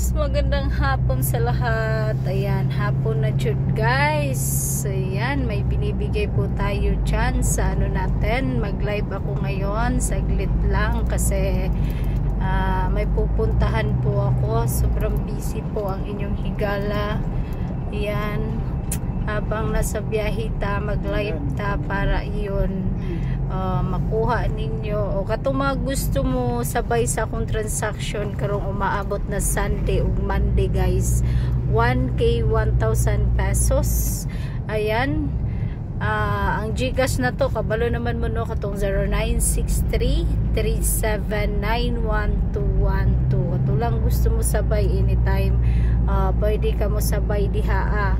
guys, magandang hapon sa lahat. Ayan, hapon na jud guys. Ayan, may binibigay po tayo dyan sa ano natin. Mag live ako ngayon, saglit lang kasi may pupuntahan po ako. Sobrang busy po ang inyong higala. Ayan, habang nasa biyahe ta, mag live ta para iyon makuha ninyo o katong mga gusto mo sabay sa akong transaction karong umaabot na Sunday ug Monday guys, 1K 1,000 pesos. Ayan, ang Gcash na to kabalo naman mo no, katong 0963-3791212. Kato lang gusto mo sabay anytime, pwede ka mo sabay diha.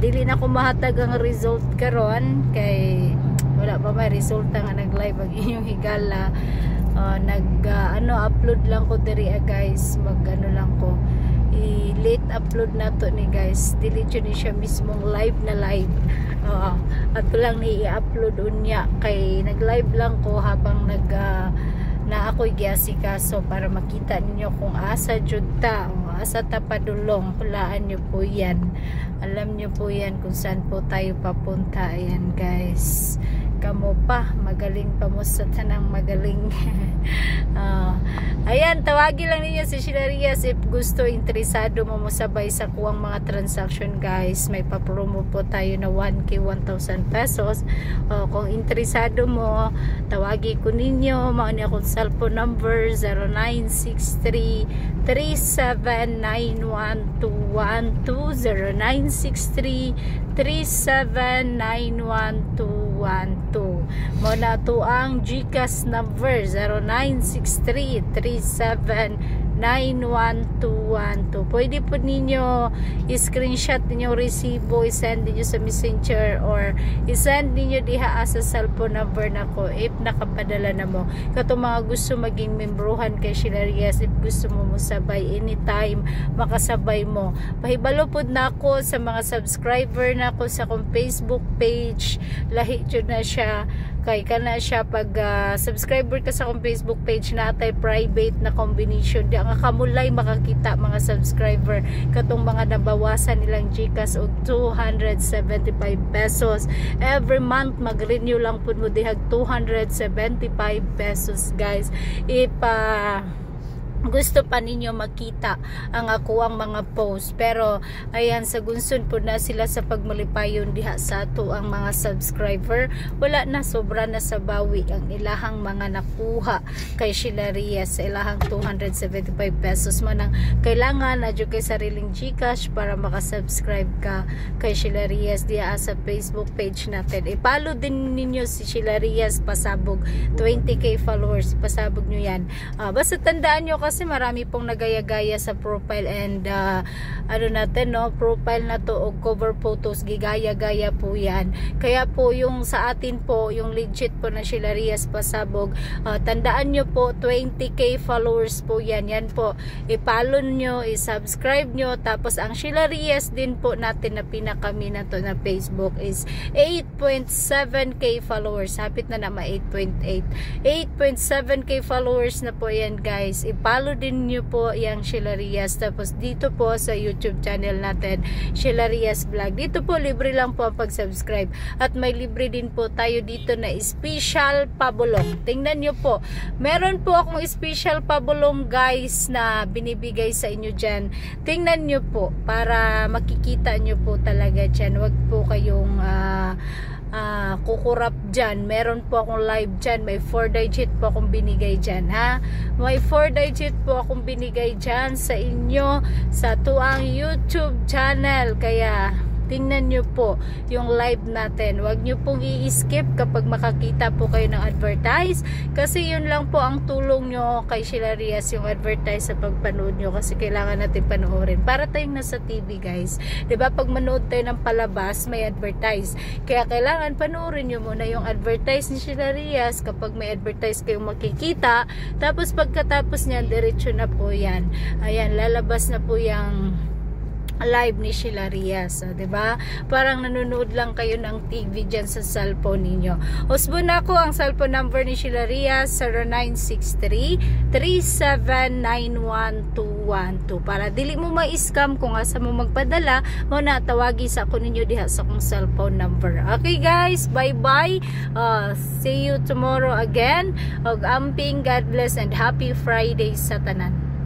Dili na ko mahatag ang result karon kay wala pa may resulta nga nag live ang inyong higala. Upload lang ko diri guys, mag lang ko i-late upload na to ni guys, delete yun siya mismong live na live. At lang ni i-upload unya kay nag live lang ko habang na ako'y giasikaso para makita ninyo kung asa jud ta o asa ta padulong. Hulaan nyo po yan, alam nyo po yan kung saan po tayo papunta. Ayan guys, kamo pa magaling pa mo sa tanang magaling. Ayan, tawagin lang ninyo si Sheila Rias if gusto, interesado mo sabay sa kuwang mga transaction guys. May pa-promo po tayo na 1K 1,000 pesos. Kung interesado mo, tawagin ko ninyo, mauni akong cellphone number 0963-3791212, 0963-3791212. Muna to ang Gcash number 0963-3791212. Pwede po ninyo i-screenshot ninyo resibo, i-send ninyo sa messenger or i-send ninyo diha sa cellphone number na ko if nakapadala na mo. Katong mga gusto maging membruhan kay Sheila Rias, if gusto mo sabay anytime makasabay mo. Pahibalo po na ako sa mga subscriber na ako sa akong Facebook page. Lahi jud na siya kay kana siya pag subscriber ka sa akong Facebook page na tay private na combination di ang kamulay makakita mga subscriber katong mga nabawasan nilang Gcash og 275 pesos every month. Mag-renew lang pud mo dihag 275 pesos guys. If gusto pa ninyo makita ang ako ang mga post, pero ayan, sa gunsun po na sila sa pagmalipayon diha sa ato ang mga subscriber. Wala na, sobra na sa bawi ang ilahang mga nakuha kay Sheila Rias sa ilahang 275 pesos man ang kailangan na kay sariling Gcash para makasubscribe ka kay Sheila Rias diha sa Facebook page natin. Ipalo din ninyo si Sheila Rias, pasabog 20k followers, pasabog nyo yan. Basta tandaan nyo kasi marami pong nagaya-gaya sa profile and profile na to o cover photos, gigaya-gaya po yan. Kaya po yung sa atin po, yung legit po na Sheila Rias pasabog, tandaan nyo po 20k followers po yan. Yan po, ipalo nyo, isubscribe nyo. Tapos ang Sheila Rias din po natin na pinakami na to na Facebook is 8.7k followers. Hapit na naman 8.7k followers na po yan guys. Ipalo din nyo po yung Sheila Rias. Tapos dito po sa YouTube channel natin, Sheila Rias Vlog, dito po libre lang po ang pag-subscribe at may libre din po tayo dito na special pabulong. Tingnan nyo po, meron po akong special pabulong guys na binibigay sa inyo dyan. Tingnan nyo po para makikita nyo po talaga dyan. Wag po kayong kukurap dyan. Meron po akong live dyan, may 4-digit po akong binigay dyan ha. May 4-digit po akong binigay dyan sa inyo sa tuang YouTube channel. Kaya tingnan nyo po yung live natin. Huwag nyo pong i-skip kapag makakita po kayo ng advertise. Kasi yun lang po ang tulong nyo kay Sheila Rias, yung advertise sa pagpanood nyo. Kasi kailangan natin panoorin. Para tayong nasa TV guys. Diba pag manood tayo ng palabas, may advertise. Kaya kailangan panoorin nyo muna yung advertise ni Sheila Rias kapag may advertise kayong makikita. Tapos pagkatapos niyan, diretso na po yan. Ayan, lalabas na po yung live ni Sheila Rias, 'di ba? Parang nanonood lang kayo ng TV diyan sa cellphone ninyo. Usbon ako ang cellphone number ni Sheila Rias 0963-3791212 para dili mo ma-scam kung asa mo magpadala mo na tawagi sa ako ninyo diha sa akong cellphone number. Okay guys, bye-bye. See you tomorrow again. Og amping God bless and happy Friday sa tanan.